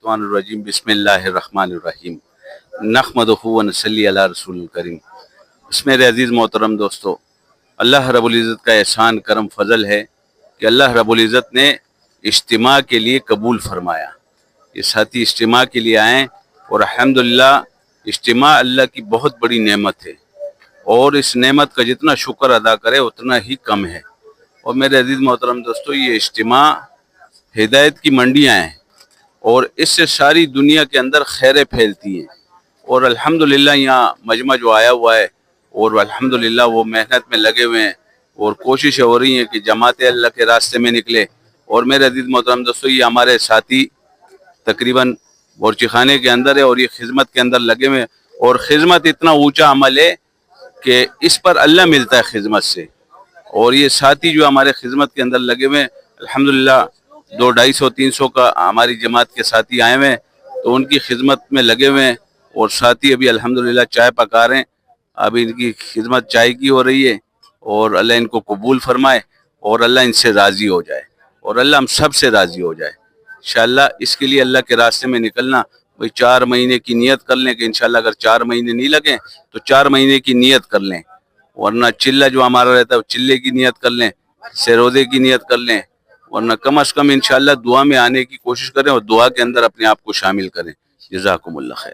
الشیطان الرجیم بسم اللہ الرحمن الرحیم نحمدہ و نصلی علی رسول الکریم۔ اس میرے عزیز محترم دوستو، اللہ رب العزت کا احسان کرم فضل ہے کہ اللہ رب العزت نے اجتماع کے لیے قبول فرمایا۔ یہ ساتھی اجتماع کے لیے آئیں اور الحمدللہ اجتماع اللہ کی بہت بڑی نعمت ہے، اور اس نعمت کا جتنا شکر ادا کرے اتنا ہی کم ہے۔ اور میرے عزیز محترم دوستو، یہ اجتماع ہدایت کی منڈیاں ہیں، اور اس سے ساری دنیا کے اندر خیریں پھیلتی ہیں۔ اور الحمدللہ یہاں مجمع جو آیا ہوا ہے، اور الحمدللہ وہ محنت میں لگے ہوئے ہیں، اور کوششیں ہو رہی ہیں کہ جماعت اللہ کے راستے میں نکلے۔ اور میرے عزیز محترم دوستو، یہ ہمارے ساتھی تقریباً بورچی خانے کے اندر ہے، اور یہ خدمت کے اندر لگے ہوئے ہیں۔ اور خدمت اتنا اونچا عمل ہے کہ اس پر اللہ ملتا ہے خدمت سے۔ اور یہ ساتھی جو ہمارے خدمت کے اندر لگے ہوئے ہیں، الحمدللہ 200-250-300 کا ہماری جماعت کے ساتھی آئے ہوئے ہیں، تو ان کی خدمت میں لگے ہوئے ہیں۔ اور ساتھی ابھی الحمدللہ چائے پکا رہے ہیں، ابھی ان کی خدمت چائے کی ہو رہی ہے، اور اللہ ان کو قبول فرمائے، اور اللہ ان سے راضی ہو جائے، اور اللہ ہم سب سے راضی ہو جائے انشاءاللہ۔ اس کے لیے اللہ کے راستے میں نکلنا، بھئی 4 مہینے کی نیت کر لیں کہ انشاءاللہ اگر 4 مہینے نہیں لگیں تو 4 مہینے کی نیت کر لیں، ورنہ چلہ جو ہمارا رہتا ہے وہ چلے کی نیت کر لیں، روزے کی نیت کر لیں، ورنہ کم از کم انشاءاللہ دعا میں آنے کی کوشش کریں، اور دعا کے اندر اپنے آپ کو شامل کریں۔ جزاکم اللہ خیر۔